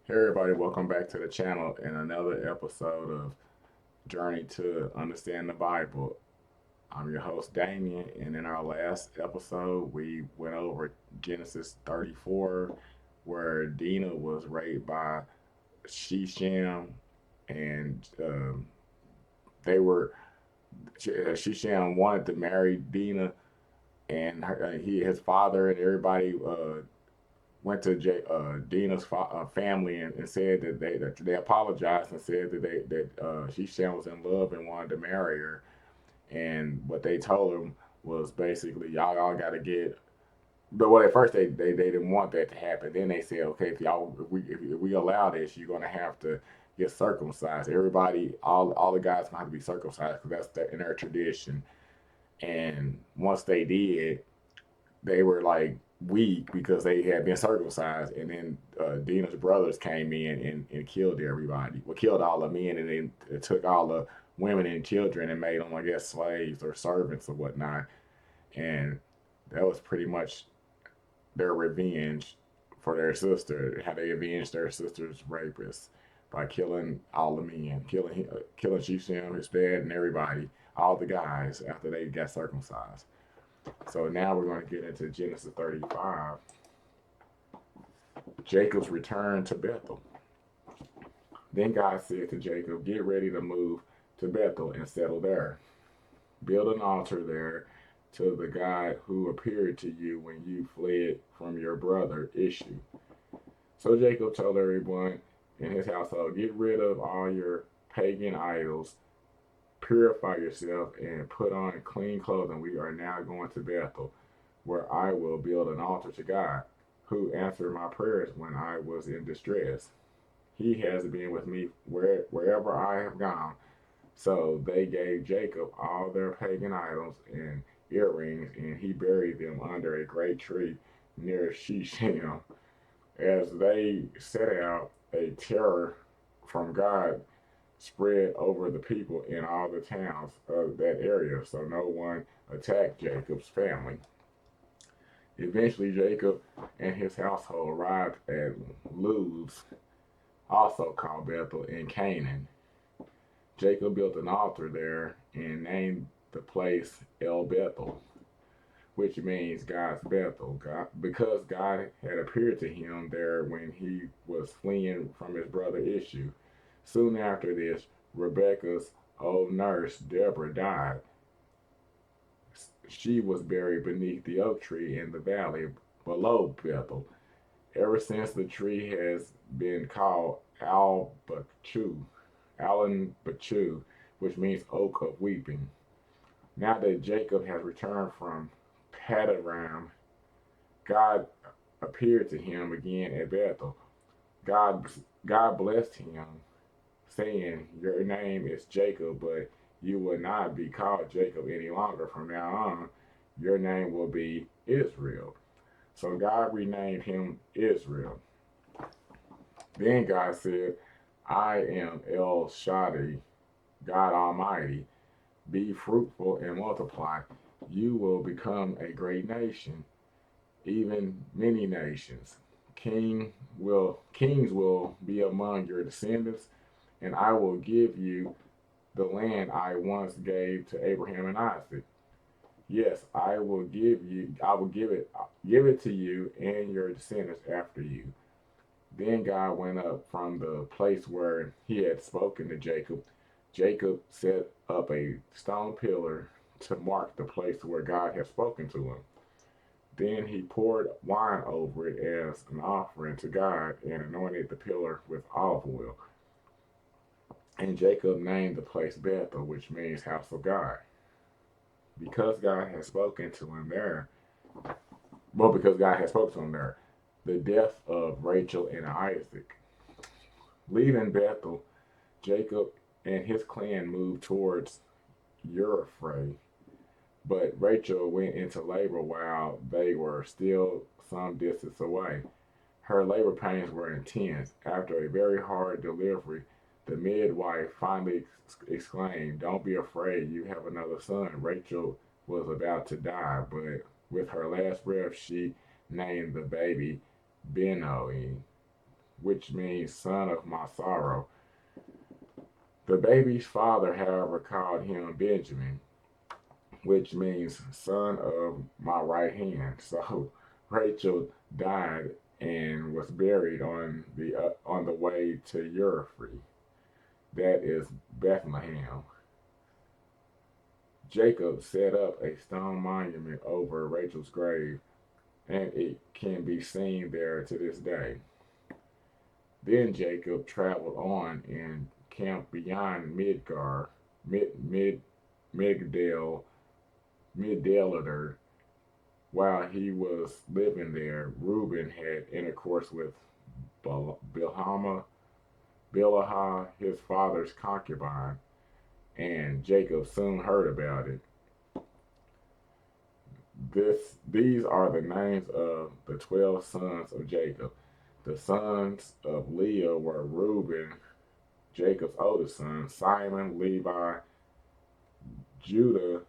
Hey everybody, welcome back to the channel and another episode of Journey to Understand the Bible. I'm your host Damien, and in our last episode, we went over Genesis 34, where Dinah was raped by Shisham, and they were Shisham wanted to marry Dinah, and his father and everybody went to Dina's family and said that they apologized and said that Shishan was in love and wanted to marry her. And what they told him was basically y'all all got to get. But well, at first they didn't want that to happen. Then they said, okay, if we allow this, you're gonna have to get circumcised. Everybody, all the guys gonna have to be circumcised because in their tradition. And once they did, they were like weak because they had been circumcised, and then Dina's brothers came in and killed everybody. Well, killed all the men, and then it took all the women and children and made them, I guess, slaves or servants or whatnot. And that was pretty much their revenge for their sister. How they avenged their sister's rapist by killing all the men, killing Shishim, his dad, and everybody, all the guys after they got circumcised. So now we're going to get into Genesis 35, Jacob's return to Bethel. Then God said to Jacob, get ready to move to Bethel and settle there. Build an altar there to the God who appeared to you when you fled from your brother Ishmael. So Jacob told everyone in his household, get rid of all your pagan idols, purify yourself, and put on clean clothing. We are now going to Bethel, where I will build an altar to God, who answered my prayers when I was in distress. He has been with me wherever I have gone. So they gave Jacob all their pagan idols and earrings, and he buried them under a great tree near Shechem. As they set out, a terror from God spread over the people in all the towns of that area, so no one attacked Jacob's family. Eventually, Jacob and his household arrived at Luz, also called Bethel, in Canaan. Jacob built an altar there and named the place El Bethel, which means God's Bethel, because God had appeared to him there when he was fleeing from his brother Ishmael. Soon after this, Rebekah's old nurse, Deborah, died. She was buried beneath the oak tree in the valley below Bethel. Ever since, the tree has been called Alan Bachu, which means oak of weeping. Now that Jacob has returned from Paddan, God appeared to him again at Bethel. God, God blessed him, saying, your name is Jacob, but you will not be called Jacob any longer. From now on, your name will be Israel. So God renamed him Israel. Then God said, I am El Shaddai, God Almighty. Be fruitful and multiply. You will become a great nation, even many nations. Kings will be among your descendants, and I will give you the land I once gave to Abraham and Isaac. Yes, I will give it to you and your descendants after you. Then God went up from the place where he had spoken to Jacob. Jacob set up a stone pillar to mark the place where God had spoken to him. Then he poured wine over it as an offering to God and anointed the pillar with olive oil. And Jacob named the place Bethel, which means house of God, because God had spoken to him there. Well, because God had spoken to him there. The death of Rachel and Isaac. Leaving Bethel, Jacob and his clan moved towards Euphrates, but Rachel went into labor while they were still some distance away. Her labor pains were intense. After a very hard delivery, the midwife finally exclaimed, don't be afraid, you have another son. Rachel was about to die, but with her last breath, she named the baby Benoni. which means son of my sorrow. The baby's father, however, called him Benjamin, which means son of my right hand. So Rachel died and was buried on the way to Uri, that is Bethlehem. Jacob set up a stone monument over Rachel's grave, and it can be seen there to this day. Then Jacob traveled on and camped beyond Midgar, Migdal, Migdalader. While he was living there, Reuben had intercourse with Bilhah, his father's concubine, and Jacob soon heard about it. These are the names of the 12 sons of Jacob. The sons of Leah were Reuben, Jacob's oldest son, Simon, Levi, Judah,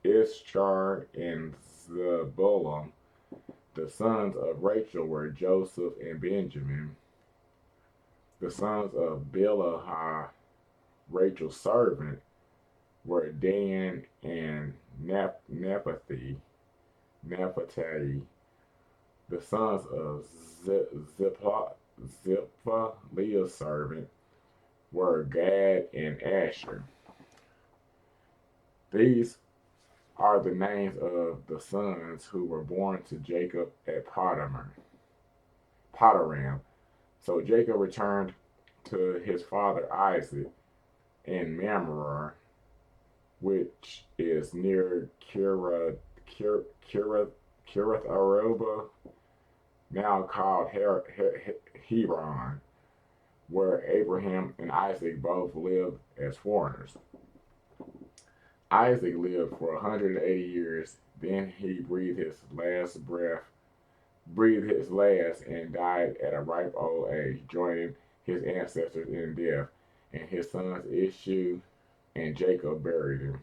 Issachar, and Zebulun. The sons of Rachel were Joseph and Benjamin. The sons of Bilhah, Rachel's servant, were Dan and Naphtali. The sons of Zilpah, Leah's servant, were Gad and Asher. These are the names of the sons who were born to Jacob at Paddan. So Jacob returned to his father Isaac in Mamre, which is near Kirath now called Hebron, where Abraham and Isaac both lived as foreigners. Isaac lived for 180 years, then he breathed his last, and died at a ripe old age, joining his ancestors in death, and his sons Esau and Jacob buried him.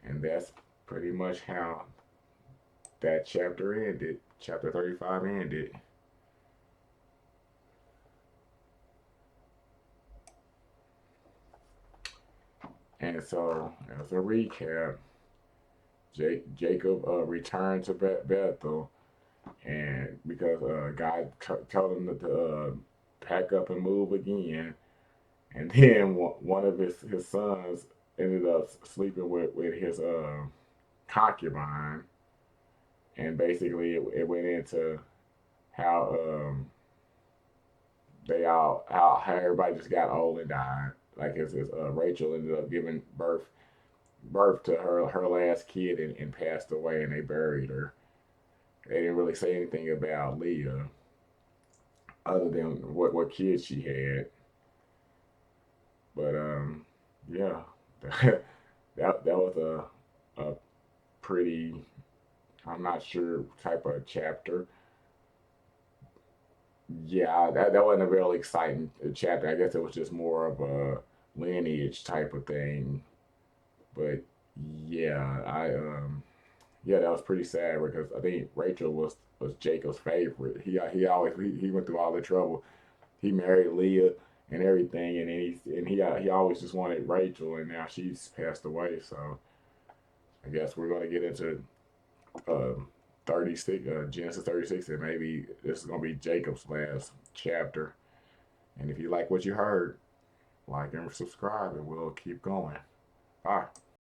And that's pretty much how that chapter ended. Chapter 35 ended. And so, as a recap, Jacob returned to Bethel, and because God told him to pack up and move again, and then one of his sons ended up sleeping with his concubine, and basically it went into how how everybody just got old and died. Like his Rachel ended up giving birth to her last kid and passed away, and they buried her. They didn't really say anything about Leah other than what kids she had. But yeah, that was a pretty, I'm not sure, type of chapter. Yeah, that wasn't a really exciting chapter. I guess it was just more of a lineage type of thing. But yeah, yeah, that was pretty sad because I think Rachel was Jacob's favorite. He went through all the trouble. He married Leah and everything, and he always just wanted Rachel, and now she's passed away. So I guess we're gonna get into uh, 36, Genesis 36, and maybe this is gonna be Jacob's last chapter. And if you like what you heard, like and subscribe, and we'll keep going. Bye.